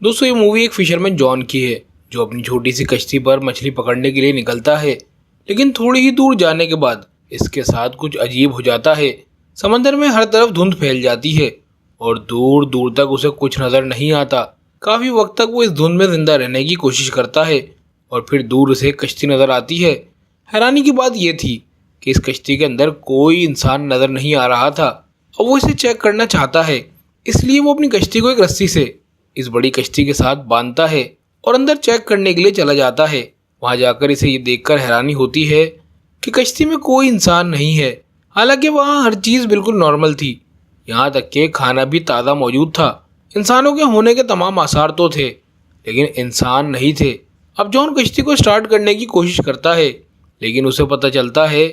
दोस्तों ये मूवी एक फिशरमैन जॉन की है जो अपनी छोटी सी कश्ती पर मछली पकड़ने के लिए निकलता है। लेकिन थोड़ी ही दूर जाने के बाद इसके साथ कुछ अजीब हो जाता है। समंदर में हर तरफ धुंध फैल जाती है और दूर दूर तक उसे कुछ नजर नहीं आता। काफी वक्त तक वो इस धुंध में जिंदा रहने की कोशिश करता है और फिर दूर उसे एक कश्ती नजर आती है। हैरानी की बात यह थी कि इस कश्ती के अंदर कोई इंसान नजर नहीं आ रहा था और वो इसे चेक करना चाहता है। इसलिए वो अपनी कश्ती को एक रस्सी से इस बड़ी कश्ती के साथ बांधता है और अंदर चेक करने के लिए चला जाता है। वहां जाकर इसे ये देखकर हैरानी होती है कि कश्ती में कोई इंसान नहीं है। हालांकि वहां हर चीज़ बिल्कुल नॉर्मल थी, यहाँ तक कि खाना भी ताज़ा मौजूद था। इंसानों के होने के तमाम आसार तो थे लेकिन इंसान नहीं थे। अब जॉन कश्ती को स्टार्ट करने की कोशिश करता है लेकिन उसे पता चलता है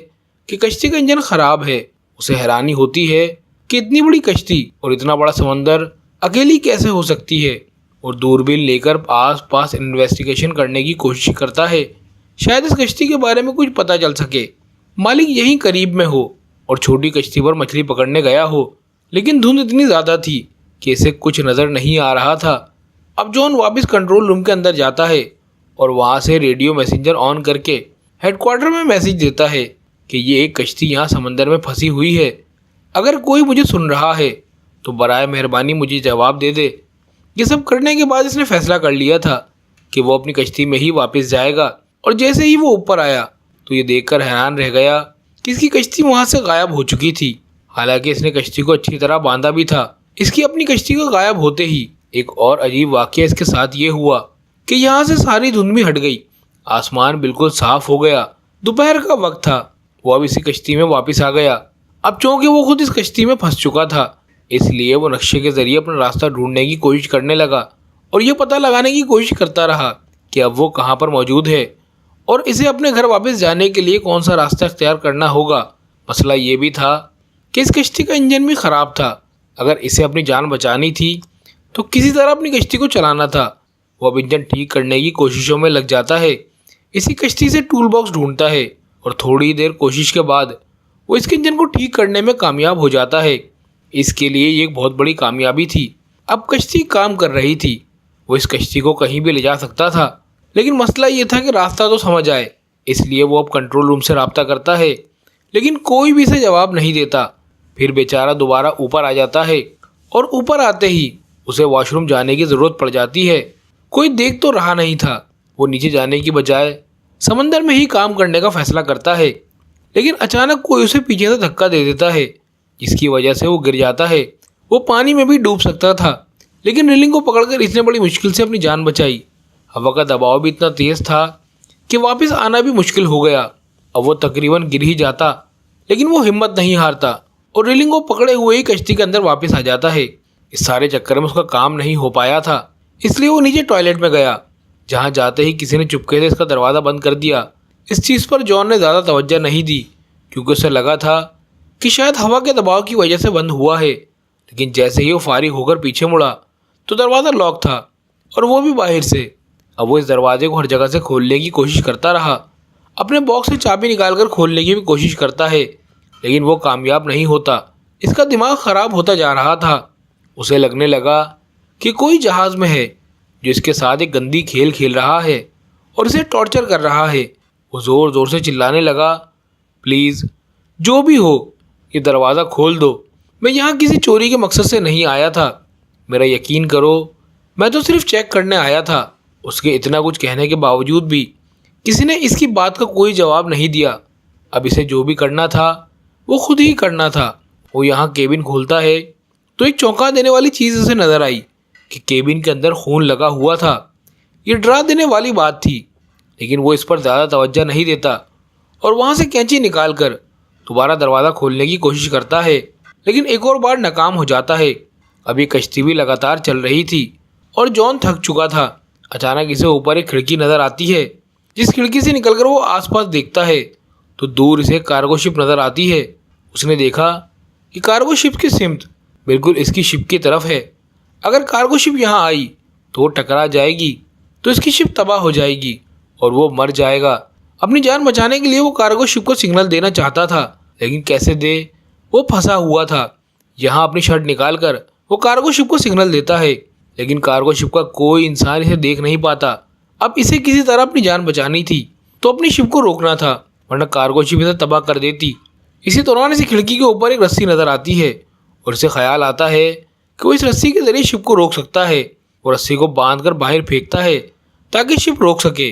कि कश्ती का इंजन खराब है। उसे हैरानी होती है कि इतनी बड़ी कश्ती और इतना बड़ा समंदर अकेली कैसे हो सकती है और दूरबीन लेकर आस पास इन्वेस्टिगेशन करने की कोशिश करता है। शायद इस कश्ती के बारे में कुछ पता चल सके, मालिक यहीं करीब में हो और छोटी कश्ती पर मछली पकड़ने गया हो। लेकिन धुंध इतनी ज़्यादा थी कि इसे कुछ नज़र नहीं आ रहा था। अब जॉन वापस कंट्रोल रूम के अंदर जाता है और वहाँ से रेडियो मैसेंजर ऑन करके हेडक्वार्टर में मैसेज देता है कि ये एक कश्ती यहाँ समंदर में फंसी हुई है। अगर कोई मुझे सुन रहा है तो बराए मेहरबानी मुझे जवाब दे दे। ये सब करने के बाद इसने फैसला कर लिया था कि वो अपनी कश्ती में ही वापस जाएगा और जैसे ही वो ऊपर आया तो ये देखकर हैरान रह गया कि इसकी कश्ती वहाँ से गायब हो चुकी थी। हालांकि इसने कश्ती को अच्छी तरह बांधा भी था। इसकी अपनी कश्ती को गायब होते ही एक और अजीब वाक़या इसके साथ ये हुआ कि यहाँ से सारी धुंध भी हट गई। आसमान बिल्कुल साफ हो गया। दोपहर का वक्त था। वो अब इसी कश्ती में वापस आ गया। अब चूंकि वो खुद इस कश्ती में फंस चुका था इसलिए वो नक्शे के ज़रिए अपना रास्ता ढूंढने की कोशिश करने लगा और ये पता लगाने की कोशिश करता रहा कि अब वो कहाँ पर मौजूद है और इसे अपने घर वापस जाने के लिए कौन सा रास्ता इख्तियार करना होगा। मसला ये भी था कि इस कश्ती का इंजन भी ख़राब था। अगर इसे अपनी जान बचानी थी तो किसी तरह अपनी कश्ती को चलाना था। वो अब इंजन ठीक करने की कोशिशों में लग जाता है। इसी कश्ती से टूल बॉक्स ढूंढता है और थोड़ी देर कोशिश के बाद वो इसके इंजन को ठीक करने में कामयाब हो जाता है। इसके लिए ये एक बहुत बड़ी कामयाबी थी। अब कश्ती काम कर रही थी। वो इस कश्ती को कहीं भी ले जा सकता था लेकिन मसला ये था कि रास्ता तो समझ आए। इसलिए वो अब कंट्रोल रूम से रब्ता करता है लेकिन कोई भी इसे जवाब नहीं देता। फिर बेचारा दोबारा ऊपर आ जाता है और ऊपर आते ही उसे वॉशरूम जाने की ज़रूरत पड़ जाती है। कोई देख तो रहा नहीं था। वो नीचे जाने की बजाय समंदर में ही काम करने का फैसला करता है लेकिन अचानक कोई उसे पीछे से धक्का दे देता है जिसकी वजह से वो गिर जाता है। वो पानी में भी डूब सकता था लेकिन रेलिंग को पकड़कर इसने बड़ी मुश्किल से अपनी जान बचाई। हवा का दबाव भी इतना तेज़ था कि वापस आना भी मुश्किल हो गया। अब वो तकरीबन गिर ही जाता लेकिन वो हिम्मत नहीं हारता और रेलिंग को पकड़े हुए ही कश्ती के अंदर वापस आ जाता है। इस सारे चक्कर में उसका काम नहीं हो पाया था इसलिए वो नीचे टॉयलेट में गया, जहाँ जाते ही किसी ने चुपके से इसका दरवाज़ा बंद कर दिया। इस चीज़ पर जॉन ने ज़्यादा तवज्जो नहीं दी क्योंकि उसे लगा था कि शायद हवा के दबाव की वजह से बंद हुआ है। लेकिन जैसे ही वो फारिग होकर पीछे मुड़ा तो दरवाज़ा लॉक था और वो भी बाहर से। अब वो इस दरवाजे को हर जगह से खोलने की कोशिश करता रहा। अपने बॉक्स से चाबी निकालकर खोलने की भी कोशिश करता है लेकिन वो कामयाब नहीं होता। इसका दिमाग ख़राब होता जा रहा था। उसे लगने लगा कि कोई जहाज़ में है जो इसके साथ एक गंदी खेल खेल रहा है और इसे टॉर्चर कर रहा है। वो ज़ोर ज़ोर से चिल्लाने लगा, प्लीज़ जो भी हो ये दरवाज़ा खोल दो। मैं यहाँ किसी चोरी के मकसद से नहीं आया था। मेरा यकीन करो, मैं तो सिर्फ चेक करने आया था। उसके इतना कुछ कहने के बावजूद भी किसी ने इसकी बात का कोई जवाब नहीं दिया। अब इसे जो भी करना था वो खुद ही करना था। वो यहाँ केबिन खोलता है तो एक चौंका देने वाली चीज़ उसे नज़र आई कि केबिन के अंदर खून लगा हुआ था। ये डरा देने वाली बात थी लेकिन वो इस पर ज़्यादा तवज्जो नहीं देता और वहाँ से कैंची निकाल कर दोबारा दरवाज़ा खोलने की कोशिश करता है लेकिन एक और बार नाकाम हो जाता है। अभी कश्ती भी लगातार चल रही थी और जॉन थक चुका था। अचानक इसे ऊपर एक खिड़की नज़र आती है। जिस खिड़की से निकलकर वो आसपास देखता है तो दूर इसे कार्गो शिप नज़र आती है। उसने देखा कि कार्गो शिप की सिमत बिल्कुल इसकी शिप की तरफ है। अगर कार्गो शिप यहाँ आई तो वो टकरा जाएगी तो इसकी शिप तबाह हो जाएगी और वो मर जाएगा। अपनी जान बचाने के लिए वो कार्गो शिप को सिग्नल देना चाहता था लेकिन कैसे दे, वो फंसा हुआ था। यहाँ अपनी शर्ट निकाल कर वो कार्गो शिप को सिग्नल देता है लेकिन कार्गो शिप का कोई इंसान इसे देख नहीं पाता। अब इसे किसी तरह अपनी जान बचानी थी, तो अपनी शिप को रोकना था, वरना कार्गो शिप इसे तबाह कर देती। इसी दौरान इसे खिड़की के ऊपर एक रस्सी नजर आती है और इसे ख्याल आता है कि वो इस रस्सी के जरिए शिप को रोक सकता है। वो रस्सी को बांधकर बाहर फेंकता है ताकि शिप रोक सके,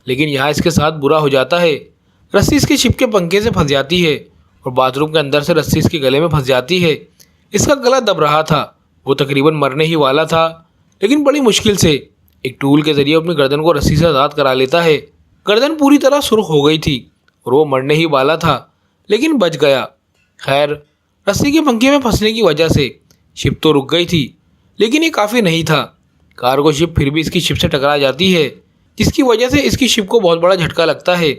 लेकिन यहाँ इसके साथ बुरा हो जाता है। रस्सी इसके शिप के पंखे से फंस जाती है और बाथरूम के अंदर से रस्सी इसके गले में फंस जाती है। इसका गला दब रहा था, वो तकरीबन मरने ही वाला था, लेकिन बड़ी मुश्किल से एक टूल के जरिए अपनी गर्दन को रस्सी से आज़ाद करा लेता है। गर्दन पूरी तरह सुर्ख हो गई थी और वो मरने ही वाला था, लेकिन बच गया। खैर, रस्सी के पंखे में फंसने की वजह से शिप तो रुक गई थी, लेकिन ये काफ़ी नहीं था। कार्गो शिप फिर भी इसकी शिप से टकरा जाती है, जिसकी वजह से इसकी शिप को बहुत बड़ा झटका लगता है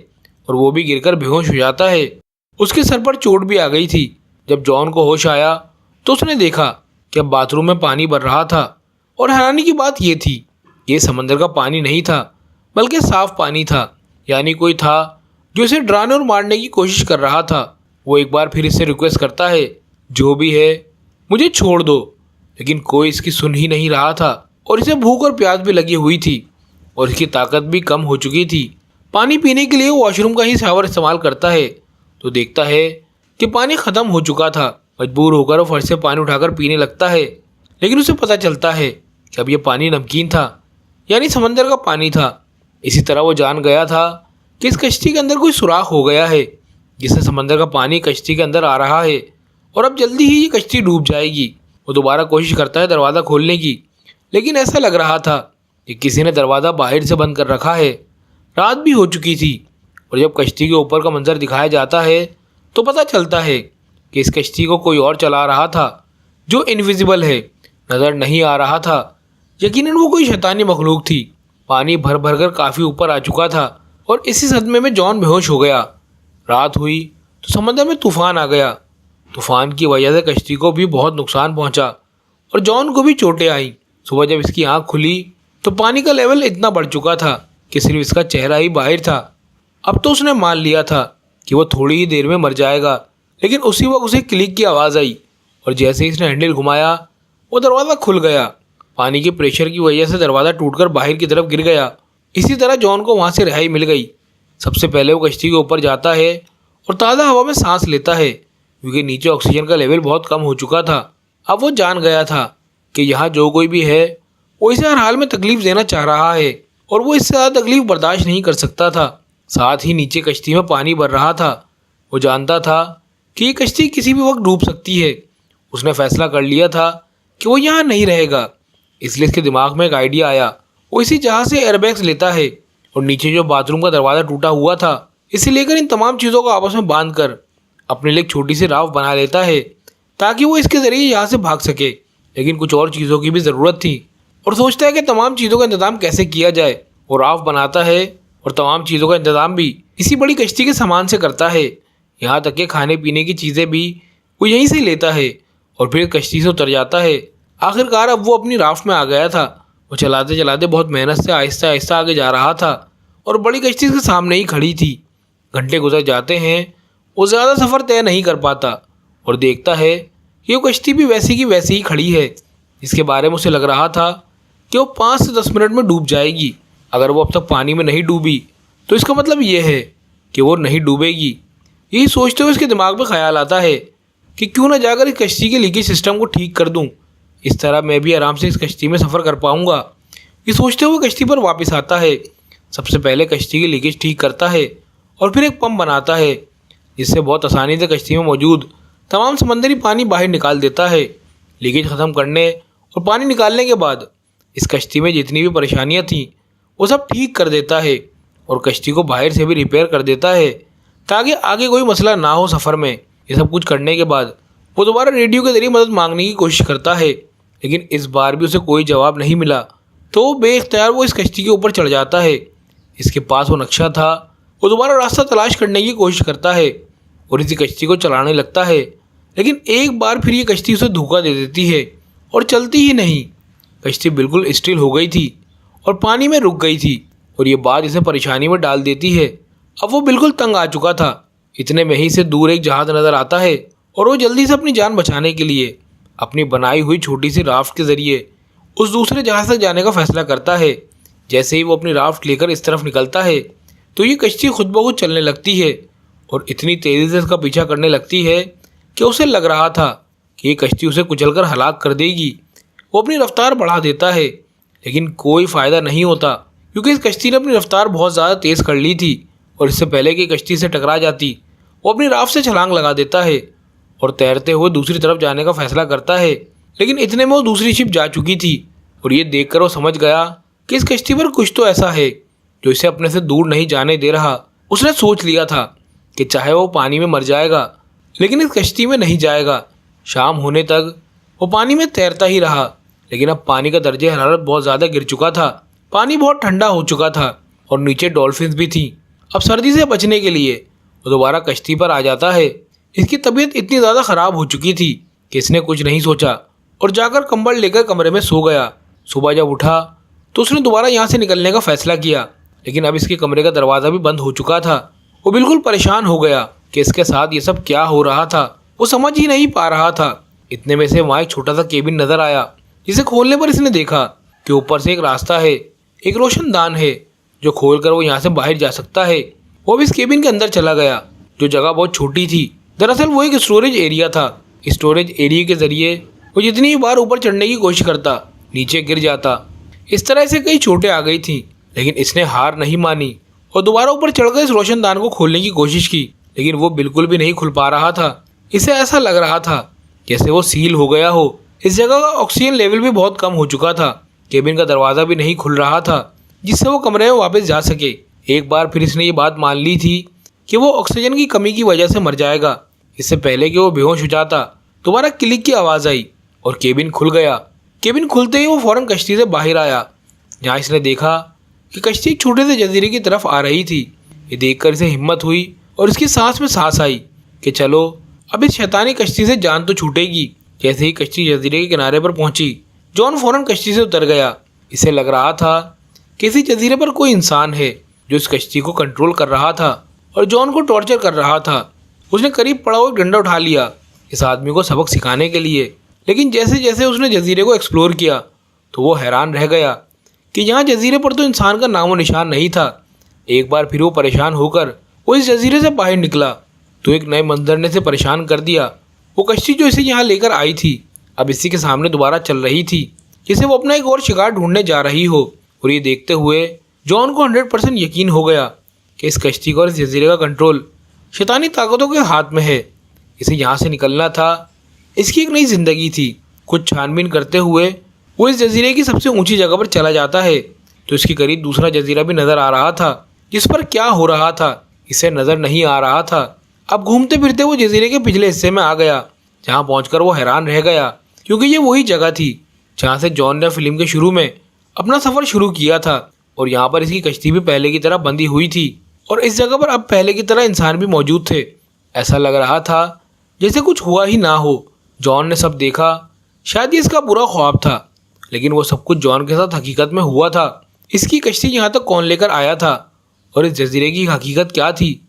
और वो भी गिरकर बेहोश हो जाता है। उसके सर पर चोट भी आ गई थी। जब जॉन को होश आया तो उसने देखा कि अब बाथरूम में पानी भर रहा था और हैरानी की बात ये थी, ये समंदर का पानी नहीं था, बल्कि साफ पानी था। यानी कोई था जो इसे डराने और मारने की कोशिश कर रहा था। वो एक बार फिर इससे रिक्वेस्ट करता है, जो भी है मुझे छोड़ दो, लेकिन कोई इसकी सुन ही नहीं रहा था और इसे भूख और प्यास भी लगी हुई थी और इसकी ताकत भी कम हो चुकी थी। पानी पीने के लिए वो वॉशरूम का ही शावर इस्तेमाल करता है तो देखता है कि पानी ख़त्म हो चुका था। मजबूर होकर वो फर्श से पानी उठाकर पीने लगता है, लेकिन उसे पता चलता है कि अब ये पानी नमकीन था, यानी समंदर का पानी था। इसी तरह वो जान गया था कि इस कश्ती के अंदर कोई सुराख हो गया है, जिससे समंदर का पानी कश्ती के अंदर आ रहा है और अब जल्दी ही ये कश्ती डूब जाएगी। वो दोबारा कोशिश करता है दरवाज़ा खोलने की, लेकिन ऐसा लग रहा था कि किसी ने दरवाज़ा बाहर से बंद कर रखा है। रात भी हो चुकी थी और जब कश्ती के ऊपर का मंजर दिखाया जाता है तो पता चलता है कि इस कश्ती को कोई और चला रहा था, जो इनविजिबल है, नज़र नहीं आ रहा था। यकीनन वो कोई शैतानी मखलूक थी। पानी भर भर कर काफ़ी ऊपर आ चुका था और इसी सदमे में जॉन बेहोश हो गया। रात हुई तो समंदर में तूफान आ गया। तूफान की वजह से कश्ती को भी बहुत नुकसान पहुंचा और जॉन को भी चोटें आईं। सुबह जब इसकी आंख खुली तो पानी का लेवल इतना बढ़ चुका था कि सिर्फ इसका चेहरा ही बाहर था। अब तो उसने मान लिया था कि वो थोड़ी ही देर में मर जाएगा, लेकिन उसी वक्त उसे क्लिक की आवाज़ आई और जैसे ही इसने हैंडल घुमाया वो दरवाज़ा खुल गया। पानी के प्रेशर की वजह से दरवाज़ा टूटकर बाहर की तरफ गिर गया। इसी तरह जॉन को वहाँ से रिहाई मिल गई। सबसे पहले वो कश्ती के ऊपर जाता है और ताज़ा हवा में सांस लेता है, क्योंकि नीचे ऑक्सीजन का लेवल बहुत कम हो चुका था। अब वो जान गया था कि यहाँ जो कोई भी है वो इसे हर हाल में तकलीफ़ देना चाह रहा है और वो इससे ज़्यादा तकलीफ़ बर्दाश्त नहीं कर सकता था। साथ ही नीचे कश्ती में पानी भर रहा था। वो जानता था कि ये कश्ती किसी भी वक्त डूब सकती है। उसने फैसला कर लिया था कि वो यहाँ नहीं रहेगा, इसलिए इसके दिमाग में एक आइडिया आया। वो इसी जहाज़ से एयरबैग्स लेता है और नीचे जो बाथरूम का दरवाज़ा टूटा हुआ था, इसे लेकर इन तमाम चीज़ों को आपस में बांध कर अपने लिए एक छोटी सी राव बना लेता है, ताकि वो इसके ज़रिए यहाँ से भाग सके। लेकिन कुछ और चीज़ों की भी ज़रूरत थी और सोचता है कि तमाम चीज़ों का इंतज़ाम कैसे किया जाए। वो राव बनाता है और तमाम चीज़ों का इंतज़ाम भी इसी बड़ी कश्ती के सामान से करता है। यहाँ तक कि खाने पीने की चीज़ें भी वो यहीं से लेता है और फिर कश्ती से उतर जाता है। आखिरकार अब वो अपनी राफ्ट में आ गया था। वो चलाते चलाते बहुत मेहनत से आहिस्ता आहिस्ता आगे जा रहा था और बड़ी कश्ती के सामने ही खड़ी थी। घंटे गुजर जाते हैं, वो ज़्यादा सफ़र तय नहीं कर पाता और देखता है कि वो कश्ती भी वैसी की वैसी ही खड़ी है। इसके बारे में उसे लग रहा था कि वो 5 से 10 मिनट में डूब जाएगी। अगर वो अब तक पानी में नहीं डूबी तो इसका मतलब ये है कि वो नहीं डूबेगी। यही सोचते हुए इसके दिमाग में ख्याल आता है कि क्यों ना जाकर इस कश्ती के लीकेज सिस्टम को ठीक कर दूं। इस तरह मैं भी आराम से इस कश्ती में सफ़र कर पाऊंगा। ये सोचते हुए कश्ती पर वापस आता है। सबसे पहले कश्ती की लीकेज ठीक करता है और फिर एक पंप बनाता है, जिससे बहुत आसानी से कश्ती में मौजूद तमाम समंदरी पानी बाहर निकाल देता है। लीकेज ख़त्म करने और पानी निकालने के बाद इस कश्ती में जितनी भी परेशानियाँ थीं वो सब ठीक कर देता है और कश्ती को बाहर से भी रिपेयर कर देता है, ताकि आगे कोई मसला ना हो सफ़र में। ये सब कुछ करने के बाद वो दोबारा रेडियो के ज़रिए मदद मांगने की कोशिश करता है, लेकिन इस बार भी उसे कोई जवाब नहीं मिला। तो बेख्तियार वो इस कश्ती के ऊपर चढ़ जाता है। इसके पास वो नक्शा था। वो दोबारा रास्ता तलाश करने की कोशिश करता है और इसी कश्ती को चलाने लगता है, लेकिन एक बार फिर ये कश्ती उसे धोखा दे देती है और चलती ही नहीं। कश्ती बिल्कुल स्टिल हो गई थी और पानी में रुक गई थी और ये बात इसे परेशानी में डाल देती है। अब वो बिल्कुल तंग आ चुका था। इतने में ही से दूर एक जहाज़ नज़र आता है और वो जल्दी से अपनी जान बचाने के लिए अपनी बनाई हुई छोटी सी राफ्ट के ज़रिए उस दूसरे जहाज तक जाने का फैसला करता है। जैसे ही वो अपनी राफ्ट लेकर इस तरफ निकलता है तो ये कश्ती खुद ब खुद चलने लगती है और इतनी तेज़ी से उसका पीछा करने लगती है कि उसे लग रहा था कि ये कश्ती उसे कुचलकर हलाक कर देगी। वो अपनी रफ्तार बढ़ा देता है लेकिन कोई फ़ायदा नहीं होता, क्योंकि इस कश्ती ने अपनी रफ्तार बहुत ज़्यादा तेज़ कर ली थी और इससे पहले कि कश्ती से टकरा जाती वो अपनी राफ्ट से छलांग लगा देता है और तैरते हुए दूसरी तरफ जाने का फैसला करता है। लेकिन इतने में वो दूसरी शिप जा चुकी थी और ये देखकर वो समझ गया कि इस कश्ती पर कुछ तो ऐसा है जो इसे अपने से दूर नहीं जाने दे रहा। उसने सोच लिया था कि चाहे वो पानी में मर जाएगा लेकिन इस कश्ती में नहीं जाएगा। शाम होने तक वो पानी में तैरता ही रहा, लेकिन अब पानी का दर्जे हरारत बहुत ज़्यादा गिर चुका था। पानी बहुत ठंडा हो चुका था और नीचे डॉल्फिन्स भी थी। अब सर्दी से बचने के लिए वो दोबारा कश्ती पर आ जाता है। इसकी तबीयत इतनी ज़्यादा ख़राब हो चुकी थी कि इसने कुछ नहीं सोचा और जाकर कंबल लेकर कमरे में सो गया। सुबह जब उठा तो उसने दोबारा यहाँ से निकलने का फैसला किया, लेकिन अब इसके कमरे का दरवाज़ा भी बंद हो चुका था। वो बिल्कुल परेशान हो गया कि इसके साथ ये सब क्या हो रहा था। वो समझ ही नहीं पा रहा था। इतने में से वहाँ एक छोटा सा केबिन नज़र आया, जिसे खोलने पर इसने देखा कि ऊपर से एक रास्ता है, एक रोशनदान है जो खोलकर वो यहाँ से बाहर जा सकता है। वो भी इस केबिन के अंदर चला गया, जो जगह बहुत छोटी थी। दरअसल वो एक स्टोरेज एरिया था। स्टोरेज एरिया के ज़रिए वो जितनी बार ऊपर चढ़ने की कोशिश करता नीचे गिर जाता। इस तरह से कई चोटें आ गई थी, लेकिन इसने हार नहीं मानी और दोबारा ऊपर चढ़कर इस रोशनदान को खोलने की कोशिश की, लेकिन वो बिल्कुल भी नहीं खुल पा रहा था। इसे ऐसा लग रहा था जैसे वो सील हो गया हो। इस जगह का ऑक्सीजन लेवल भी बहुत कम हो चुका था। केबिन का दरवाज़ा भी नहीं खुल रहा था जिससे वो कमरे में वापस जा सके। एक बार फिर इसने ये बात मान ली थी कि वो ऑक्सीजन की कमी की वजह से मर जाएगा। इससे पहले कि वो बेहोश हो जाता, दोबारा क्लिक की आवाज़ आई और केबिन खुल गया। केबिन खुलते ही वो फ़ौरन कश्ती से बाहर आया, जहाँ इसने देखा कि कश्ती एक छोटे से जजीरे की तरफ आ रही थी। ये देखकर इसे हिम्मत हुई और इसकी सांस में सांस आई कि चलो अब इस शैतानी कश्ती से जान तो छूटेगी। जैसे ही कश्ती जजीरे के किनारे पर पहुंची, जॉन फ़ौरन कश्ती से उतर गया। इसे लग रहा था कि इसी जजीरे पर कोई इंसान है जो इस कश्ती को कंट्रोल कर रहा था और जॉन को टॉर्चर कर रहा था। उसने करीब पड़ा हुआ एक डंडा उठा लिया इस आदमी को सबक सिखाने के लिए, लेकिन जैसे जैसे उसने जजीरे को एक्सप्लोर किया तो वो हैरान रह गया कि यहाँ जजीरे पर तो इंसान का नामो निशान नहीं था। एक बार फिर वो परेशान होकर वो इस जजीरे से बाहर निकला तो एक नए मंजर ने इसे परेशान कर दिया। वो कश्ती जो इसे यहाँ लेकर आई थी अब इसी के सामने दोबारा चल रही थी, जिसे वो अपना एक और शिकार ढूंढने जा रही हो। और ये देखते हुए जॉन को 100% यकीन हो गया कि इस कश्ती को और इस जजीरे का कंट्रोल शैतानी ताकतों के हाथ में है। इसे यहाँ से निकलना था। इसकी एक नई ज़िंदगी थी। कुछ छानबीन करते हुए वो इस जजीरे की सबसे ऊंची जगह पर चला जाता है तो इसके करीब दूसरा जजीरा भी नज़र आ रहा था, जिस पर क्या हो रहा था इसे नज़र नहीं आ रहा था। अब घूमते फिरते वो जजीरे के पिछले हिस्से में आ गया, जहाँ पहुंचकर वो हैरान रह गया, क्योंकि ये वही जगह थी जहाँ से जॉन ने फिल्म के शुरू में अपना सफ़र शुरू किया था। और यहाँ पर इसकी कश्ती भी पहले की तरह बंधी हुई थी और इस जगह पर अब पहले की तरह इंसान भी मौजूद थे। ऐसा लग रहा था जैसे कुछ हुआ ही ना हो। जॉन ने सब देखा। शायद ये इसका बुरा ख्वाब था, लेकिन वो सब कुछ जॉन के साथ हकीकत में हुआ था। इसकी कश्ती यहाँ तक कौन लेकर आया था और इस जजीरे की हकीकत क्या थी?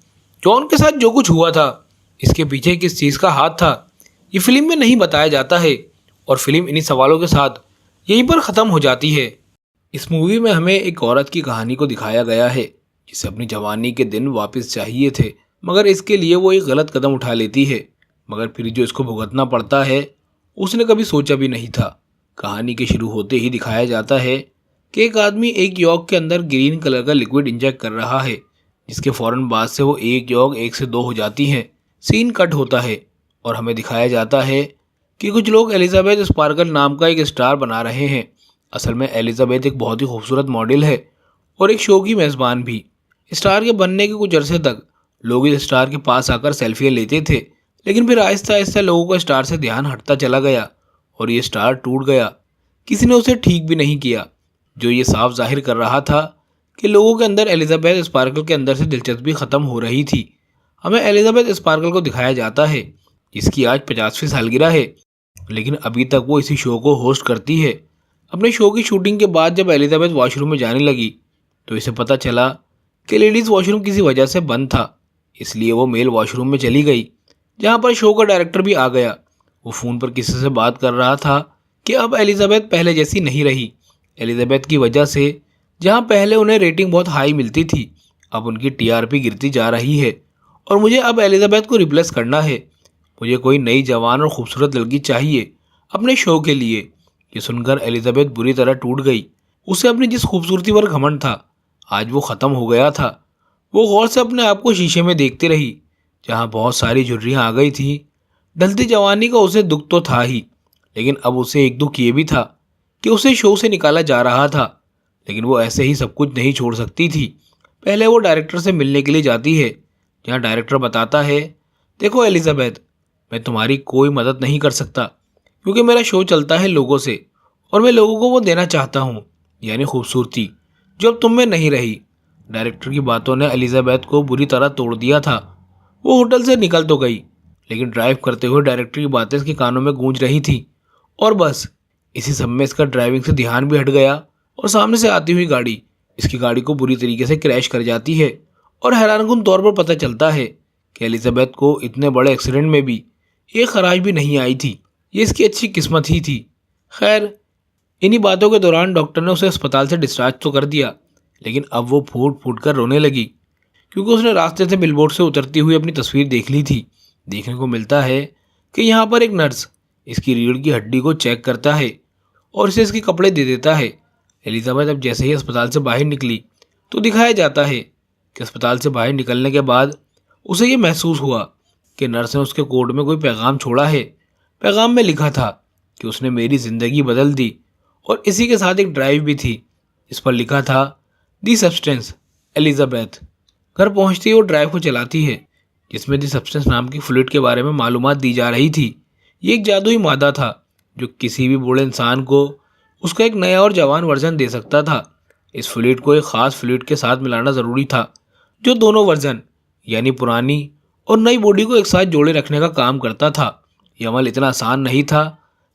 जॉन के साथ जो कुछ हुआ था इसके पीछे किस चीज़ का हाथ था, ये फिल्म में नहीं बताया जाता है और फिल्म इन्हीं सवालों के साथ यहीं पर ख़त्म हो जाती है। इस मूवी में हमें एक औरत की कहानी को दिखाया गया है जिसे अपनी जवानी के दिन वापस चाहिए थे, मगर इसके लिए वो एक गलत कदम उठा लेती है, मगर फिर जो इसको भुगतना पड़ता है उसने कभी सोचा भी नहीं था। कहानी के शुरू होते ही दिखाया जाता है कि एक आदमी एक यॉग के अंदर ग्रीन कलर का लिक्विड इंजेक्ट कर रहा है, जिसके फ़ौरन बाद से वो एक यॉग 1 से 2 हो जाती हैं। सीन कट होता है और हमें दिखाया जाता है कि कुछ लोग एलिजाबेथ स्पार्कल नाम का एक स्टार बना रहे हैं। असल में एलिजाबेथ एक बहुत ही खूबसूरत मॉडल है और एक शो की मेज़बान भी। स्टार के बनने के कुछ अरसे तक लोग इस स्टार के पास आकर सेल्फियाँ लेते थे, लेकिन फिर आहिस्ता आहिस्ता लोगों का स्टार से ध्यान हटता चला गया और ये स्टार टूट गया। किसी ने उसे ठीक भी नहीं किया, जो ये साफ जाहिर कर रहा था कि लोगों के अंदर एलिजाबेथ स्पार्कल के अंदर से दिलचस्पी ख़त्म हो रही थी। हमें एलिजाबेथ स्पार्कल को दिखाया जाता है जिसकी आज 50वीं सालगिरह है, लेकिन अभी तक वो इसी शो को होस्ट करती है। अपने शो की शूटिंग के बाद जब एलिजाबेथ वॉशरूम में जाने लगी तो इसे पता चला कि लेडीज़ वॉशरूम किसी वजह से बंद था, इसलिए वो मेल वॉशरूम में चली गई, जहाँ पर शो का डायरेक्टर भी आ गया। वो फ़ोन पर किसी से बात कर रहा था कि अब एलिजाबेथ पहले जैसी नहीं रही। एलिजाबेथ की वजह से जहां पहले उन्हें रेटिंग बहुत हाई मिलती थी, अब उनकी टीआरपी गिरती जा रही है और मुझे अब एलिजाबेथ को रिप्लेस करना है। मुझे कोई नई जवान और खूबसूरत लड़की चाहिए अपने शो के लिए। ये सुनकर एलिजाबेथ बुरी तरह टूट गई। उसे अपनी जिस खूबसूरती पर घमंड था, आज वो ख़त्म हो गया था। वो गौर से अपने आप को शीशे में देखती रही, जहाँ बहुत सारी झुर्रियाँ आ गई थी। ढलती जवानी का उसे दुख तो था ही, लेकिन अब उसे एक दुख ये भी था कि उसे शो से निकाला जा रहा था। लेकिन वो ऐसे ही सब कुछ नहीं छोड़ सकती थी। पहले वो डायरेक्टर से मिलने के लिए जाती है, जहाँ डायरेक्टर बताता है, देखो एलिजाबेथ, मैं तुम्हारी कोई मदद नहीं कर सकता क्योंकि मेरा शो चलता है लोगों से और मैं लोगों को वो देना चाहता हूँ, यानी खूबसूरती, जो अब तुम में नहीं रही। डायरेक्टर की बातों ने एलिजाबेथ को बुरी तरह तोड़ दिया था। वो होटल से निकल तो गई, लेकिन ड्राइव करते हुए डायरेक्टर की बातें इसके कानों में गूंज रही थी। और बस इसी सब में इसका ड्राइविंग से ध्यान भी हट गया और सामने से आती हुई गाड़ी इसकी गाड़ी को बुरी तरीके से क्रैश कर जाती है। और हैरानकुन तौर पर पता चलता है कि एलिजाबेथ को इतने बड़े एक्सीडेंट में भी एक खराश भी नहीं आई थी। ये इसकी अच्छी किस्मत ही थी। खैर, इन्हीं बातों के दौरान डॉक्टर ने उसे अस्पताल से डिस्चार्ज तो कर दिया, लेकिन अब वो फूट फूट कर रोने लगी क्योंकि उसने रास्ते से बिलबोर्ड से उतरती हुई अपनी तस्वीर देख ली थी। देखने को मिलता है कि यहाँ पर एक नर्स इसकी रीढ़ की हड्डी को चेक करता है और इसे इसके कपड़े दे देता है। एलिजाबेथ अब जैसे ही अस्पताल से बाहर निकली तो दिखाया जाता है कि अस्पताल से बाहर निकलने के बाद उसे ये महसूस हुआ कि नर्स ने उसके कोट में कोई पैगाम छोड़ा है। पैगाम में लिखा था कि उसने मेरी ज़िंदगी बदल दी और इसी के साथ एक ड्राइव भी थी। इस पर लिखा था, दी सब्सटेंस एलिजाबेथ। घर पहुंचते ही वो ड्राइव को चलाती है, जिसमें दी सब्सटेंस नाम की फ्लूइड के बारे में मालूमात दी जा रही थी। ये एक जादुई मादा था जो किसी भी बूढ़े इंसान को उसका एक नया और जवान वर्जन दे सकता था। इस फ्लूइड को एक ख़ास फ्लूइड के साथ मिलाना ज़रूरी था, जो दोनों वर्जन यानी पुरानी और नई बॉडी को एक साथ जोड़े रखने का काम करता था। यह अमल इतना आसान नहीं था,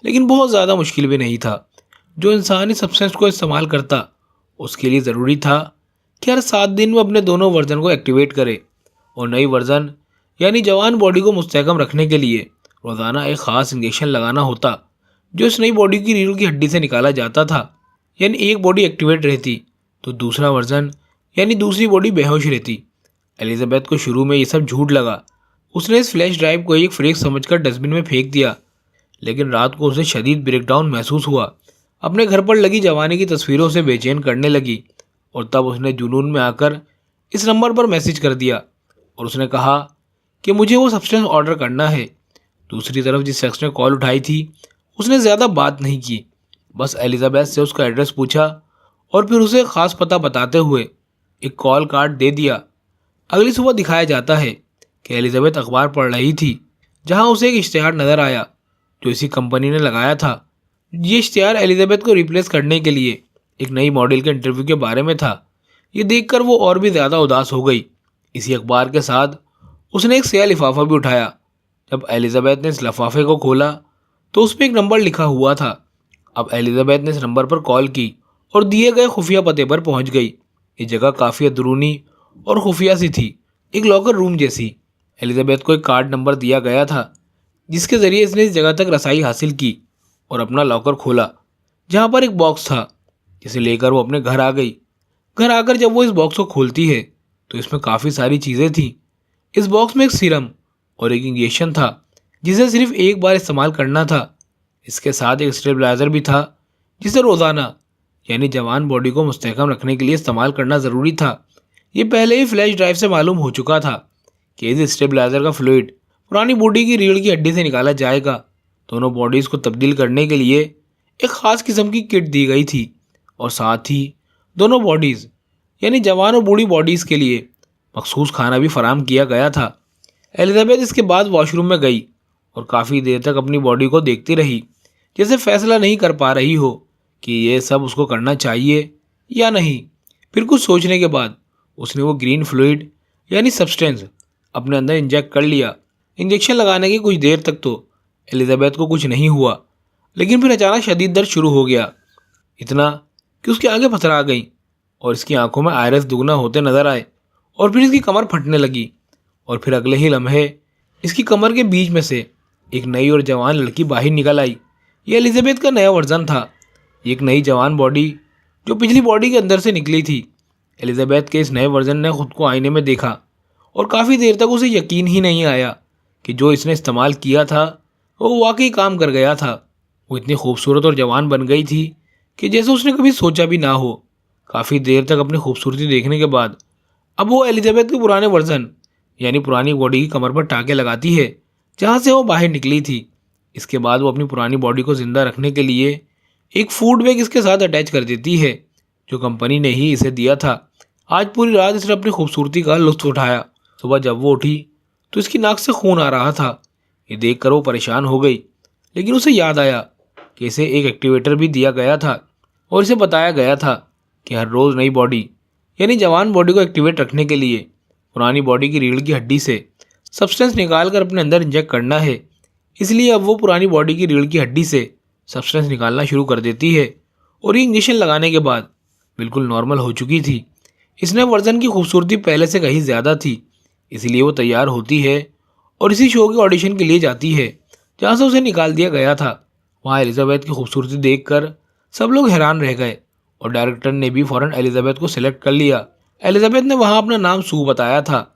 लेकिन बहुत ज़्यादा मुश्किल भी नहीं था। जो इंसान इस सब्सटेंस को इस्तेमाल करता, उसके लिए ज़रूरी था कि हर 7 दिन में अपने दोनों वर्जन को एक्टिवेट करे और नई वर्जन यानी जवान बॉडी को मुस्तहकम रखने के लिए रोज़ाना एक ख़ास इंजेक्शन लगाना होता, जो इस नई बॉडी की रीढ़ की हड्डी से निकाला जाता था। यानी एक बॉडी एक्टिवेट रहती तो दूसरा वर्जन यानी दूसरी बॉडी बेहोश रहती। एलिजाबेथ को शुरू में ये सब झूठ लगा। उसने इस फ्लैश ड्राइव को एक फ्रेक समझकर डस्टबिन में फेंक दिया, लेकिन रात को उसे शदीद ब्रेकडाउन महसूस हुआ। अपने घर पर लगी जवानी की तस्वीरों से बेचैन करने लगी और तब उसने जुनून में आकर इस नंबर पर मैसेज कर दिया और उसने कहा कि मुझे वो सब्सटेंस ऑर्डर करना है। दूसरी तरफ जिस शख्स ने कॉल उठाई थी, उसने ज़्यादा बात नहीं की, बस एलिजाबेथ से उसका एड्रेस पूछा और फिर उसे ख़ास पता बताते हुए एक कॉल कार्ड दे दिया। अगली सुबह दिखाया जाता है कि एलिजाबेथ अखबार पढ़ रही थी, जहां उसे एक इश्तिहार नज़र आया जो इसी कंपनी ने लगाया था। ये इश्तिहार एलिजाबेथ को रिप्लेस करने के लिए एक नई मॉडल के इंटरव्यू के बारे में था। ये देखकर वो और भी ज़्यादा उदास हो गई। इसी अखबार के साथ उसने एक स्याह लिफाफा भी उठाया। जब एलिजाबेथ ने इस लिफाफे को खोला तो उस पर एक नंबर लिखा हुआ था। अब एलिजाबेथ ने इस नंबर पर कॉल की और दिए गए खुफिया पते पर पहुंच गई। ये जगह काफ़ी अंदरूनी और खुफिया सी थी, एक लॉकर रूम जैसी। एलिजाबेथ को एक कार्ड नंबर दिया गया था, जिसके ज़रिए इसने इस जगह तक रसाई हासिल की और अपना लॉकर खोला, जहाँ पर एक बॉक्स था, जिसे लेकर वो अपने घर आ गई। घर आकर जब वो इस बॉक्स को खोलती है तो इसमें काफ़ी सारी चीज़ें थीं। इस बॉक्स में एक सीरम और एक इंजेक्शन था, जिसे सिर्फ एक बार इस्तेमाल करना था। इसके साथ एक स्टेबलाइज़र भी था, जिसे रोज़ाना यानी जवान बॉडी को मुस्तहकम रखने के लिए इस्तेमाल करना ज़रूरी था। ये पहले ही फ्लैश ड्राइव से मालूम हो चुका था कि इस स्टेबलाइज़र का फ्लूइड पुरानी बॉडी की रीढ़ की हड्डी से निकाला जाएगा। दोनों बॉडीज़ को तब्दील करने के लिए एक ख़ास किस्म की किट दी गई थी और साथ ही दोनों बॉडीज़ यानी जवान और बूढ़ी बॉडीज़ के लिए मखसूस खाना भी फराहम किया गया था। एलिजाबेथ इसके बाद वॉशरूम में गई और काफ़ी देर तक अपनी बॉडी को देखती रही, जैसे फैसला नहीं कर पा रही हो कि ये सब उसको करना चाहिए या नहीं। फिर कुछ सोचने के बाद उसने वो ग्रीन फ्लूइड यानी सब्सटेंस अपने अंदर इंजेक्ट कर लिया। इंजेक्शन लगाने की कुछ देर तक तो एलिजाबेथ को कुछ नहीं हुआ, लेकिन फिर अचानक शदीद दर्द शुरू हो गया, इतना कि उसकी आंखें पथरा गईं और इसकी आंखों में आयरस दुगना होते नजर आए और फिर इसकी कमर फटने लगी और फिर अगले ही लम्हे इसकी कमर के बीच में से एक नई और जवान लड़की बाहर निकल आई। ये एलिजाबेथ का नया वर्जन था, एक नई जवान बॉडी जो पिछली बॉडी के अंदर से निकली थी। एलिजाबेथ के इस नए वर्जन ने खुद को आईने में देखा और काफ़ी देर तक उसे यकीन ही नहीं आया कि जो इसने इस्तेमाल किया था वो वाकई काम कर गया था। वो इतनी खूबसूरत और जवान बन गई थी कि जैसे उसने कभी सोचा भी ना हो। काफ़ी देर तक अपनी खूबसूरती देखने के बाद अब वो एलिजाबेथ के पुराने वर्जन यानी पुरानी बॉडी की कमर पर टाँके लगाती है जहाँ से वो बाहर निकली थी। इसके बाद वो अपनी पुरानी बॉडी को ज़िंदा रखने के लिए एक फूड बैग इसके साथ अटैच कर देती है जो कंपनी ने ही इसे दिया था। आज पूरी रात इसने अपनी खूबसूरती का लुत्फ उठाया। सुबह जब वो उठी तो इसकी नाक से खून आ रहा था। ये देखकर वो परेशान हो गई, लेकिन उसे याद आया कि इसे एक एक्टिवेटर भी दिया गया था और इसे बताया गया था कि हर रोज़ नई बॉडी यानी जवान बॉडी को एक्टिवेट रखने के लिए पुरानी बॉडी की रीढ़ की हड्डी से सब्सटेंस निकाल कर अपने अंदर इंजेक्ट करना है। इसलिए अब वो पुरानी बॉडी की रीढ़ की हड्डी से सब्सटेंस निकालना शुरू कर देती है और ये इंजेक्शन लगाने के बाद बिल्कुल नॉर्मल हो चुकी थी। इस नए वर्जन की खूबसूरती पहले से कहीं ज़्यादा थी, इसलिए वो तैयार होती है और इसी शो के ऑडिशन के लिए जाती है जहाँ से उसे निकाल दिया गया था। वहाँ एलिजाबेथ की खूबसूरती देखकर सब लोग हैरान रह गए और डायरेक्टर ने भी फ़ौरन एलिजाबेथ को सिलेक्ट कर लिया। एलिजाबेथ ने वहाँ अपना नाम सू बताया था।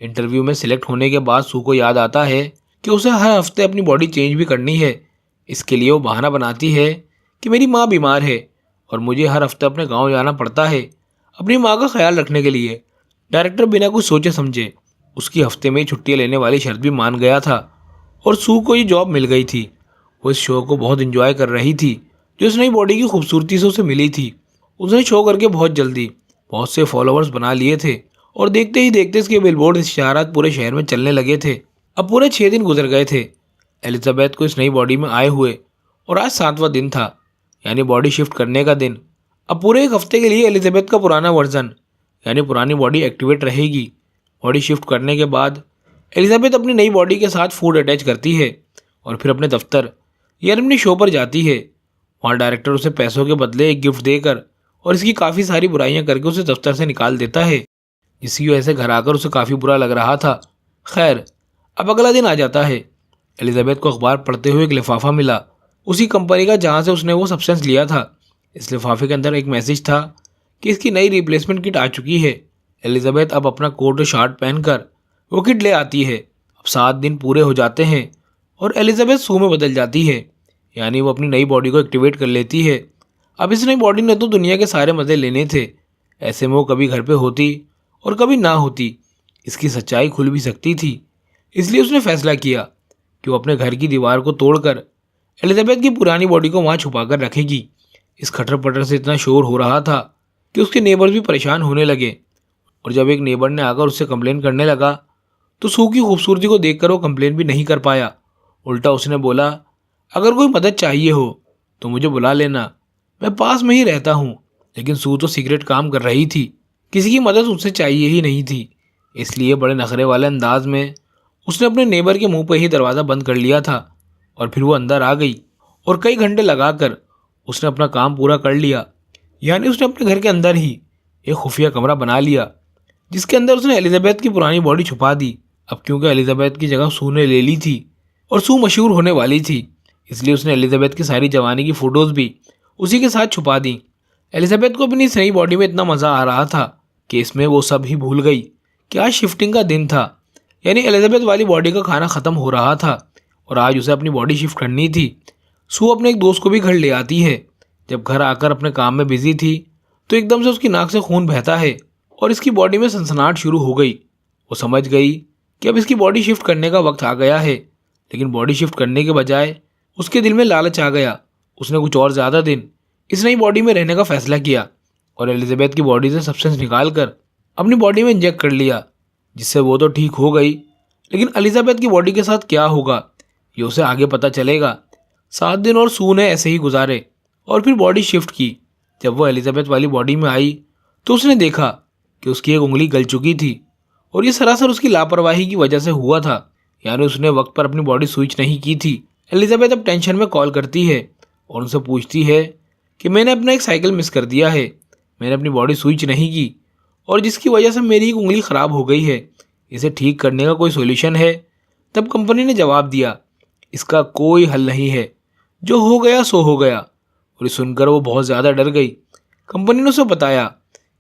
इंटरव्यू में सिलेक्ट होने के बाद सू को याद आता है कि उसे हर हफ्ते अपनी बॉडी चेंज भी करनी है। इसके लिए वो बहाना बनाती है कि मेरी माँ बीमार है और मुझे हर हफ्ते अपने गांव जाना पड़ता है अपनी माँ का ख्याल रखने के लिए। डायरेक्टर बिना कुछ सोचे समझे उसकी हफ्ते में छुट्टियाँ लेने वाली शर्त भी मान गया था और सू को ये जॉब मिल गई थी। वो इस शो को बहुत इंजॉय कर रही थी जो इस नई बॉडी की खूबसूरती से उसे मिली थी। उसने शो करके बहुत जल्दी बहुत से फॉलोअर्स बना लिए थे और देखते ही देखते इसके बिलबोर्ड इशारात पूरे शहर में चलने लगे थे। अब पूरे 6 दिन गुजर गए थे एलिजाबेथ को इस नई बॉडी में आए हुए और आज 7वां दिन था यानी बॉडी शिफ्ट करने का दिन। अब पूरे एक हफ्ते के लिए एलिजाबेथ का पुराना वर्जन यानी पुरानी बॉडी एक्टिवेट रहेगी। बॉडी शिफ्ट करने के बाद एलिजाबेथ अपनी नई बॉडी के साथ फूड अटैच करती है और फिर अपने दफ्तर यानी अपनी शो पर जाती है। वहाँ डायरेक्टर उसे पैसों के बदले एक गिफ्ट देकर और इसकी काफ़ी सारी बुराइयाँ करके उसे दफ्तर से निकाल देता है, जिसकी वजह से घर आकर उसे काफ़ी बुरा लग रहा था। खैर अब अगला दिन आ जाता है। एलिजाबेथ को अखबार पढ़ते हुए एक लिफाफा मिला उसी कंपनी का जहाँ से उसने वो सब्सटेंस लिया था। इस लिफाफे के अंदर एक मैसेज था कि इसकी नई रिप्लेसमेंट किट आ चुकी है। एलिजाबेथ अब अपना कोट और शर्ट पहनकर वो किट ले आती है। अब 7 दिन पूरे हो जाते हैं और एलिजाबेथ सू में बदल जाती है यानी वो अपनी नई बॉडी को एक्टिवेट कर लेती है। अब इस नई बॉडी ने तो दुनिया के सारे मज़े लेने थे। ऐसे में वो कभी घर पे होती और कभी ना होती। इसकी सच्चाई खुल भी सकती थी। इसलिए उसने फैसला किया कि वो अपने घर की दीवार को तोड़कर एलिजाबेथ की पुरानी बॉडी को वहाँ छुपा कर रखेगी। इस खटर पटर से इतना शोर हो रहा था कि उसके नेबर्स भी परेशान होने लगे और जब एक नेबर ने आकर उससे कंप्लेन करने लगा तो सू की खूबसूरती को देखकर वो कंप्लेन भी नहीं कर पाया। उल्टा उसने बोला, अगर कोई मदद चाहिए हो तो मुझे बुला लेना, मैं पास में ही रहता हूँ। लेकिन सू तो सीक्रेट काम कर रही थी, किसी की मदद उससे चाहिए ही नहीं थी। इसलिए बड़े नखरे वाले अंदाज में उसने अपने नेबर के मुंह पर ही दरवाज़ा बंद कर लिया था और फिर वो अंदर आ गई और कई घंटे लगाकर उसने अपना काम पूरा कर लिया। यानी उसने अपने घर के अंदर ही एक खुफिया कमरा बना लिया जिसके अंदर उसने एलिजाबेथ की पुरानी बॉडी छुपा दी। अब क्योंकि एलिजाबेथ की जगह सू ने ले ली थी और सू मशहूर होने वाली थी, इसलिए उसने एलिजाबेथ की सारी जवानी की फ़ोटोज़ भी उसी के साथ छुपा दी। एलिजाबेथ को अपनी इस नई बॉडी में इतना मज़ा आ रहा था कि इसमें वो सब ही भूल गई कि आज शिफ्टिंग का दिन था। यानी एलिजाबेथ वाली बॉडी का खाना ख़त्म हो रहा था और आज उसे अपनी बॉडी शिफ्ट करनी थी। सू अपने एक दोस्त को भी घर ले आती है। जब घर आकर अपने काम में बिजी थी तो एकदम से उसकी नाक से खून बहता है और इसकी बॉडी में सनसनाहट शुरू हो गई। वो समझ गई कि अब इसकी बॉडी शिफ्ट करने का वक्त आ गया है, लेकिन बॉडी शिफ्ट करने के बजाय उसके दिल में लालच आ गया। उसने कुछ और ज़्यादा दिन इस नई बॉडी में रहने का फ़ैसला किया और एलिजाबेथ की बॉडी से सब्सटेंस निकाल कर अपनी बॉडी में इंजेक्ट कर लिया, जिससे वो तो ठीक हो गई, लेकिन एलिजाबेथ की बॉडी के साथ क्या होगा ये उसे आगे पता चलेगा। 7 दिन और सू ने ऐसे ही गुजारे और फिर बॉडी शिफ्ट की। जब वो एलिजाबेथ वाली बॉडी में आई तो उसने देखा कि उसकी एक उंगली गल चुकी थी और ये सरासर उसकी लापरवाही की वजह से हुआ था। यानी उसने वक्त पर अपनी बॉडी स्विच नहीं की थी। एलिजाबेथ अब टेंशन में कॉल करती है और उनसे पूछती है कि मैंने अपना एक साइकिल मिस कर दिया है, मैंने अपनी बॉडी स्विच नहीं की और जिसकी वजह से मेरी एक उंगली ख़राब हो गई है, इसे ठीक करने का कोई सोल्यूशन है? तब कंपनी ने जवाब दिया, इसका कोई हल नहीं है, जो हो गया सो हो गया। और ये सुनकर वो बहुत ज़्यादा डर गई। कंपनी ने उसे बताया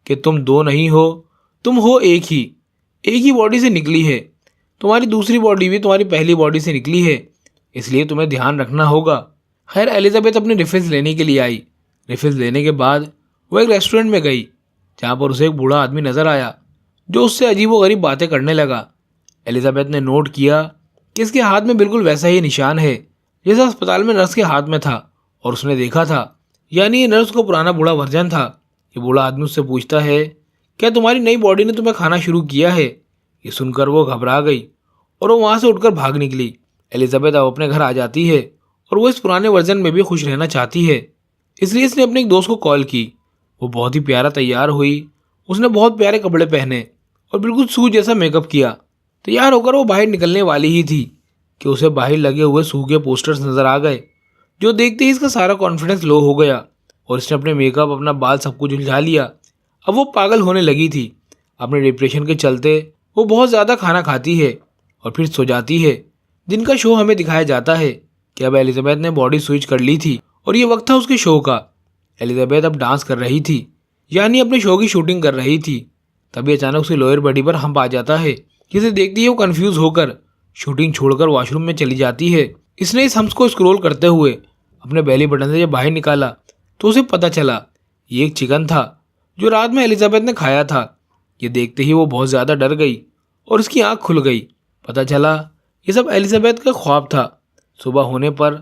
कि तुम दो नहीं हो, तुम हो एक ही बॉडी से निकली है। तुम्हारी दूसरी बॉडी भी तुम्हारी पहली बॉडी से निकली है, इसलिए तुम्हें ध्यान रखना होगा। खैर एलिजाबेथ अपनी रिफिल्स लेने के लिए आई। रिफिल्स लेने के बाद वो एक रेस्टोरेंट में गई, जहाँ पर उसे एक बूढ़ा आदमी नजर आया जो उससे अजीबोगरीब बातें करने लगा। एलिजाबेथ ने नोट किया कि इसके हाथ में बिल्कुल वैसा ही निशान है जैसा अस्पताल में नर्स के हाथ में था और उसने देखा था, यानी ये नर्स को पुराना बूढ़ा वर्जन था। ये बूढ़ा आदमी उससे पूछता है, क्या तुम्हारी नई बॉडी ने तुम्हें खाना शुरू किया है? ये सुनकर वो घबरा गई और वो वहाँ से उठकर भाग निकली। एलिजाबेथ अब अपने घर आ जाती है और वो इस पुराने वर्जन में भी खुश रहना चाहती है, इसलिए इसने अपने एक दोस्त को कॉल की। वो बहुत ही प्यारा तैयार हुई, उसने बहुत प्यारे कपड़े पहने और बिल्कुल सूट जैसा मेकअप किया। तैयार होकर वो बाहर निकलने वाली ही थी कि उसे बाहर लगे हुए सूखे के पोस्टर्स नजर आ गए, जो देखते ही इसका सारा कॉन्फिडेंस लो हो गया और इसने अपने मेकअप, अपना बाल सब कुछ उलझा लिया। अब वो पागल होने लगी थी। अपने डिप्रेशन के चलते वो बहुत ज़्यादा खाना खाती है और फिर सो जाती है। दिन का शो हमें दिखाया जाता है कि अब एलिजाबेथ ने बॉडी स्विच कर ली थी और ये वक्त था उसके शो का। एलिजाबेथ अब डांस कर रही थी, यानी अपने शो की शूटिंग कर रही थी। तभी अचानक उसकी लोअर बॉडी पर हम्प आ जाता है, जिसे देखती है वो कंफ्यूज होकर शूटिंग छोड़कर वॉशरूम में चली जाती है। इसने इस हम्प्स को स्क्रॉल करते हुए अपने बेली बटन से जब बाहर निकाला तो उसे पता चला ये एक चिकन था जो रात में एलिजाबेथ ने खाया था। ये देखते ही वो बहुत ज़्यादा डर गई और उसकी आंख खुल गई। पता चला ये सब एलिजाबेथ का ख्वाब था। सुबह होने पर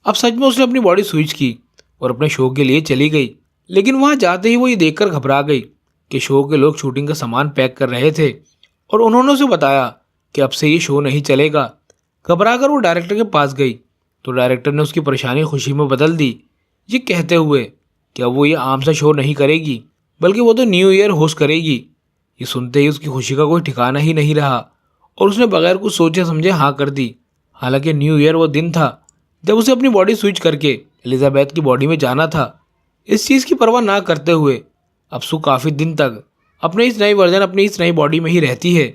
अब सच में उसने अपनी बॉडी स्विच की और अपने शो के लिए चली गई। लेकिन वहाँ जाते ही वो ये देखकर घबरा गई कि शो के लोग शूटिंग का सामान पैक कर रहे थे और उन्होंने उसे बताया कि अब से ये शो नहीं चलेगा। घबरा कर वो डायरेक्टर के पास गई तो डायरेक्टर ने उसकी परेशानी खुशी में बदल दी, ये कहते हुए कि अब वो ये आम सा शो नहीं करेगी बल्कि वो तो न्यू ईयर होस्ट करेगी। ये सुनते ही उसकी खुशी का कोई ठिकाना ही नहीं रहा और उसने बगैर कुछ सोचे समझे हाँ कर दी। हालांकि न्यू ईयर वो दिन था जब उसे अपनी बॉडी स्विच करके एलिजाबेथ की बॉडी में जाना था। इस चीज़ की परवाह ना करते हुए अब सू काफ़ी दिन तक अपने इस नई वर्जन, अपनी इस नई बॉडी में ही रहती है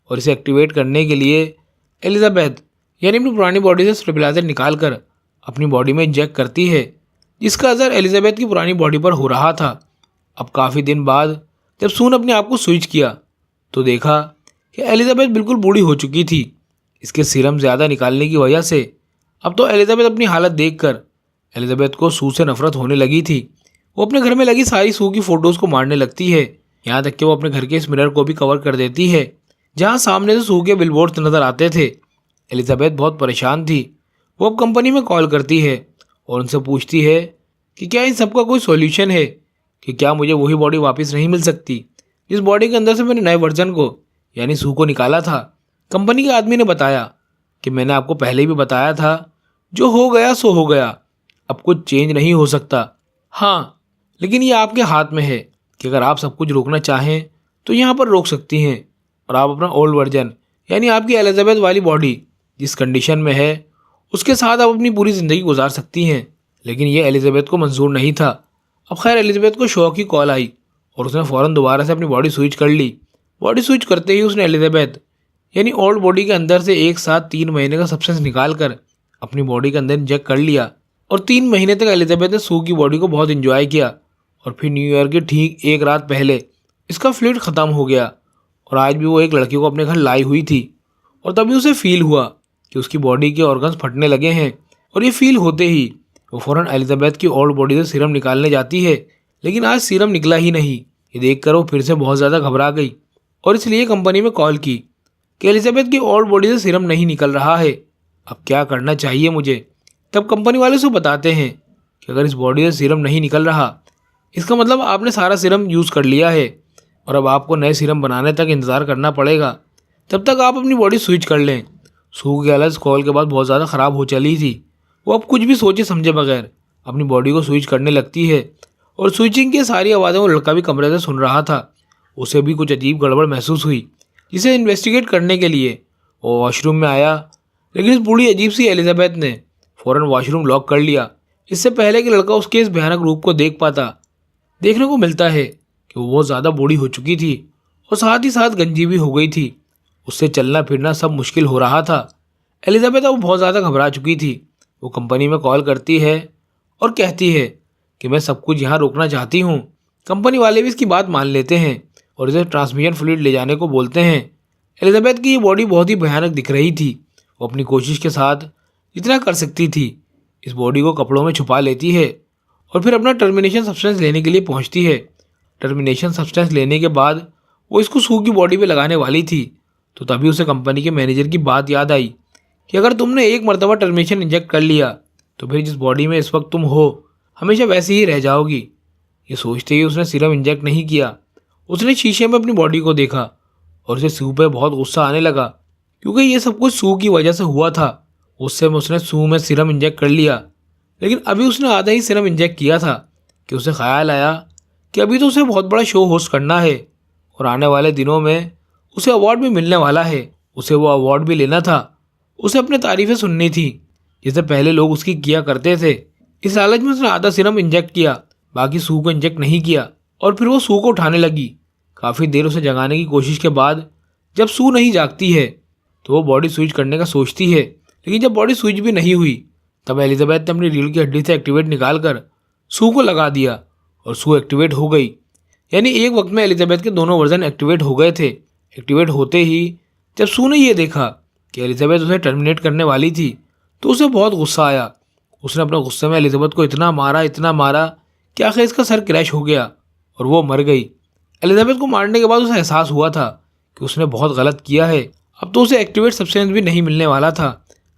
और इसे एक्टिवेट करने के लिए एलिजाबेथ यानी अपनी पुरानी बॉडी से स्टेबलाइजर निकाल कर अपनी बॉडी में इंजेक्ट करती है, जिसका असर एलिजाबेथ की पुरानी बॉडी पर हो रहा था। अब काफ़ी दिन बाद जब सून अपने आप को स्विच किया तो देखा कि एलिजाबेथ बिल्कुल बूढ़ी हो चुकी थी। इसके सीरम ज़्यादा निकालने की वजह से अब तो एलिजाबेथ अपनी हालत देखकर एलिजाबेथ को सू से नफरत होने लगी थी। वो अपने घर में लगी सारी सू की फ़ोटोज़ को मारने लगती है, यहाँ तक कि वो अपने घर के इस मिरर को भी कवर कर देती है जहाँ सामने से सू के बिलबोर्ड नज़र आते थे। एलिजाबेथ बहुत परेशान थी। वो अब कंपनी में कॉल करती है और उनसे पूछती है कि क्या इन सबका कोई सॉल्यूशन है, कि क्या मुझे वही बॉडी वापस नहीं मिल सकती जिस बॉडी के अंदर से मैंने नए वर्जन को यानी सू को निकाला था। कंपनी के आदमी ने बताया कि मैंने आपको पहले भी बताया था, जो हो गया सो हो गया, अब कुछ चेंज नहीं हो सकता। हाँ, लेकिन ये आपके हाथ में है कि अगर आप सब कुछ रोकना चाहें तो यहाँ पर रोक सकती हैं और आप अपना ओल्ड वर्जन यानी आपकी एलिजाबेथ वाली बॉडी जिस कंडीशन में है उसके साथ आप अपनी पूरी ज़िंदगी गुजार सकती हैं। लेकिन ये एलिजाबेथ को मंजूर नहीं था। अब खैर एलिजाबेथ को शौक की कॉल आई और उसने फ़ौरन दोबारा से अपनी बॉडी स्विच कर ली। बॉडी स्विच करते ही उसने एलिजाबेथ यानी ओल्ड बॉडी के अंदर से एक साथ 3 महीने का सब्सटेंस निकाल कर अपनी बॉडी के अंदर इंजेक्ट कर लिया और 3 महीने तक एलिजाबेथ ने सू की बॉडी को बहुत इंजॉय किया। और फिर न्यू ईयर के ठीक एक रात पहले इसका फ्लूइड ख़त्म हो गया और आज भी वो एक लड़की को अपने घर लाई हुई थी और तभी उसे फील हुआ कि उसकी बॉडी के ऑर्गन्स फटने लगे हैं। और ये फील होते ही वो फ़ौरन एलिजाबेथ की ओल्ड बॉडी से सीरम निकालने जाती है, लेकिन आज सीरम निकला ही नहीं। ये देखकर वो फिर से बहुत ज़्यादा घबरा गई और इसलिए कंपनी में कॉल की कि एलिजाबेथ की ओल्ड बॉडी से सीरम नहीं निकल रहा है, अब क्या करना चाहिए मुझे। तब कंपनी वाले उसे बताते हैं कि अगर इस बॉडी से सीरम नहीं निकल रहा इसका मतलब आपने सारा सीरम यूज़ कर लिया है और अब आपको नए सीरम बनाने तक इंतज़ार करना पड़ेगा। तब तक आप अपनी बॉडी स्विच कर लें। सू की हालत कॉल के बाद बहुत ज़्यादा ख़राब हो चली थी। वो अब कुछ भी सोचे समझे बगैर अपनी बॉडी को स्विच करने लगती है और स्विचिंग की सारी आवाज़ें वो लड़का भी कमरे से सुन रहा था। उसे भी कुछ अजीब गड़बड़ महसूस हुई, जिसे इन्वेस्टिगेट करने के लिए वो वॉशरूम में आया। लेकिन इस बूढ़ी अजीब सी एलिजाबेथ ने फ़ौरन वॉशरूम लॉक कर लिया, इससे पहले कि लड़का उसके इस भयानक रूप को देख पाता। देखने को मिलता है कि वो बहुत ज़्यादा बूढ़ी हो चुकी थी और साथ ही साथ गंजी भी हो गई थी। उससे चलना फिरना सब मुश्किल हो रहा था। एलिजाबेथ अब बहुत ज़्यादा घबरा चुकी थी। वो कंपनी में कॉल करती है और कहती है कि मैं सब कुछ यहाँ रोकना चाहती हूँ। कंपनी वाले भी इसकी बात मान लेते हैं और इसे ट्रांसमिशन फ्लूइड ले जाने को बोलते हैं। एलिजाबेथ की ये बॉडी बहुत ही भयानक दिख रही थी। वो अपनी कोशिश के साथ जितना कर सकती थी इस बॉडी को कपड़ों में छुपा लेती है और फिर अपना टर्मिनेशन सब्सटेंस लेने के लिए पहुंचती है। टर्मिनेशन सब्सटेंस लेने के बाद वो इसको सू की बॉडी पे लगाने वाली थी, तो तभी उसे कंपनी के मैनेजर की बात याद आई कि अगर तुमने एक मरतबा टर्मिनेशन इंजेक्ट कर लिया तो फिर जिस बॉडी में इस वक्त तुम हो हमेशा वैसे ही रह जाओगी। ये सोचते ही उसने सीरम इंजेक्ट नहीं किया। उसने शीशे में अपनी बॉडी को देखा और उसे सू पे बहुत गुस्सा आने लगा, क्योंकि ये सब कुछ सू की वजह से हुआ था। उससे में उसने सू में सीरम इंजेक्ट कर लिया, लेकिन अभी उसने आधा ही सीरम इंजेक्ट किया था कि उसे ख्याल आया कि अभी तो उसे बहुत बड़ा शो होस्ट करना है और आने वाले दिनों में उसे अवार्ड भी मिलने वाला है। उसे वो अवार्ड भी लेना था, उसे अपनी तारीफ़ें सुननी थी जैसे पहले लोग उसकी किया करते थे। इस लालच में उसने आधा सीरम इंजेक्ट किया, बाकी सू को इंजेक्ट नहीं किया और फिर वो सू को उठाने लगी। काफ़ी देर उसे जगाने की कोशिश के बाद जब सू नहीं जागती है तो वो बॉडी स्विच करने का सोचती है, लेकिन जब बॉडी स्विच भी नहीं हुई तब एलिजाबेथ ने अपनी रीढ़ की हड्डी से एक्टिवेट निकाल कर सू को लगा दिया और सू एक्टिवेट हो गई। यानी एक वक्त में एलिजाबेथ के दोनों वर्जन एक्टिवेट हो गए थे। एक्टिवेट होते ही जब सू ने ये देखा कि एलिजाबेथ उसे टर्मिनेट करने वाली थी तो उसे बहुत गुस्सा आया। उसने अपने गुस्से में एलिजाबेथ को इतना मारा कि आखिर इसका सर क्रैश हो गया और वो मर गई। एलिजाबेथ को मारने के बाद उसे एहसास हुआ था कि उसने बहुत गलत किया है। अब तो उसे एक्टिवेट सब्सटेंस भी नहीं मिलने वाला था।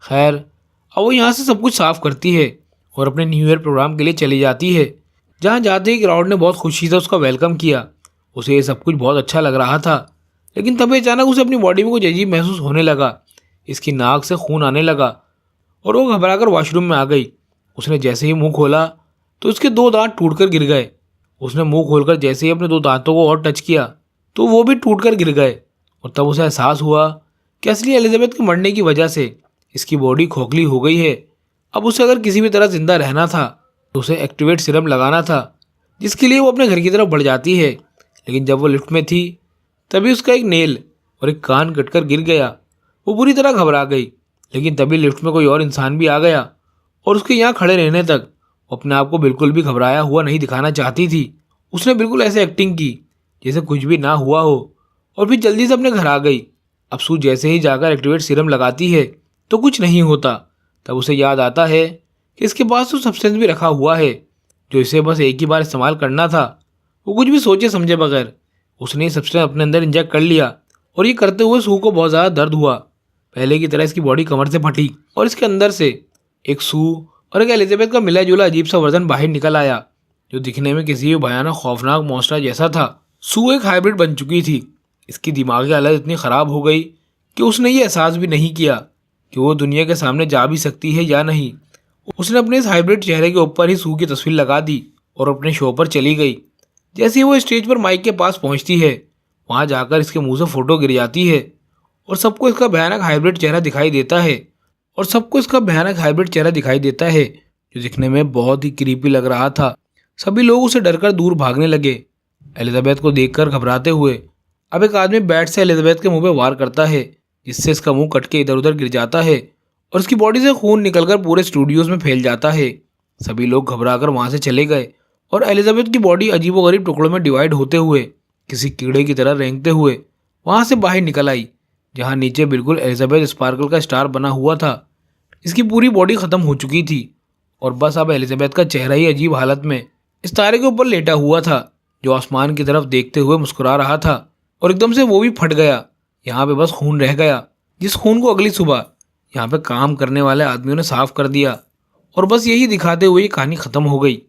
खैर, अब वो यहाँ से सब कुछ साफ करती है और अपने न्यू ईयर प्रोग्राम के लिए चली जाती है। जहाँ जाते ही क्राउड ने बहुत खुशी से उसका वेलकम किया। उसे ये सब कुछ बहुत अच्छा लग रहा था, लेकिन तभी अचानक उसे अपनी बॉडी में कुछ अजीब महसूस होने लगा। इसकी नाक से खून आने लगा और वो घबराकर वॉशरूम में आ गई। उसने जैसे ही मुंह खोला तो उसके 2 दांत टूटकर गिर गए। उसने मुंह खोलकर जैसे ही अपने 2 दांतों को और टच किया तो वो भी टूटकर गिर गए और तब उसे एहसास हुआ कि असली एलिजाबेथ के मरने की वजह से इसकी बॉडी खोखली हो गई है। अब उसे अगर किसी भी तरह जिंदा रहना था तो उसे एक्टिवेट सीरम लगाना था, जिसके लिए वो अपने घर की तरफ बढ़ जाती है। लेकिन जब वो लिफ्ट में थी तभी उसका एक नेल और एक कान कटकर गिर गया। वो बुरी तरह घबरा गई, लेकिन तभी लिफ्ट में कोई और इंसान भी आ गया और उसके यहाँ खड़े रहने तक वो अपने आप को बिल्कुल भी घबराया हुआ नहीं दिखाना चाहती थी। उसने बिल्कुल ऐसे एक्टिंग की जैसे कुछ भी ना हुआ हो और फिर जल्दी से अपने घर आ गई। अब सू जैसे ही जाकर एक्टिवेट सीरम लगाती है तो कुछ नहीं होता। तब उसे याद आता है कि इसके पास तो सब्सटेंस भी रखा हुआ है जो इसे बस एक ही बार इस्तेमाल करना था। वो कुछ भी सोचे समझे बगैर उसने ये सब्सटेंस अपने अंदर इंजेक्ट कर लिया और ये करते हुए सू को बहुत ज़्यादा दर्द हुआ। पहले की तरह इसकी बॉडी कमर से फटी और इसके अंदर से एक सू और एक एलिजाबेथ का मिला जुला अजीब सा वर्जन बाहर निकल आया, जो दिखने में किसी भी भयानक खौफनाक मॉन्स्टर जैसा था। सू एक हाइब्रिड बन चुकी थी। इसकी दिमागी हालत इतनी ख़राब हो गई कि उसने ये एहसास भी नहीं किया कि वो दुनिया के सामने जा भी सकती है या नहीं। उसने अपने इस हाइब्रिड चेहरे के ऊपर ही सू की तस्वीर लगा दी और अपने शो पर चली गई। जैसे ही वो स्टेज पर माइक के पास पहुंचती है वहां जाकर इसके मुंह से फ़ोटो गिर जाती है और सबको इसका भयानक हाइब्रिड चेहरा दिखाई देता है जो दिखने में बहुत ही क्रीपी लग रहा था। सभी लोग उसे डरकर दूर भागने लगे एलिजाबेथ को देखकर घबराते हुए। अब एक आदमी बैट से एलिजाबेथ के मुंह पे वार करता है, जिससे इसका मुंह कट के इधर उधर गिर जाता है और उसकी बॉडी से खून निकलकर पूरे स्टूडियोज में फैल जाता है। सभी लोग घबराकर वहां से चले गए और एलिजाबेथ की बॉडी अजीबोगरीब टुकड़ों में डिवाइड होते हुए किसी कीड़े की तरह रेंगते हुए वहां से बाहर निकल आई, जहां नीचे बिल्कुल एलिजाबेथ स्पार्कल का स्टार बना हुआ था। इसकी पूरी बॉडी खत्म हो चुकी थी और बस अब एलिजाबेथ का चेहरा ही अजीब हालत में इस तारे के ऊपर लेटा हुआ था, जो आसमान की तरफ देखते हुए मुस्कुरा रहा था। और एकदम से वो भी फट गया। यहाँ पे बस खून रह गया, जिस खून को अगली सुबह यहाँ पे काम करने वाले आदमियों ने साफ कर दिया और बस यही दिखाते हुए ये कहानी खत्म हो गई।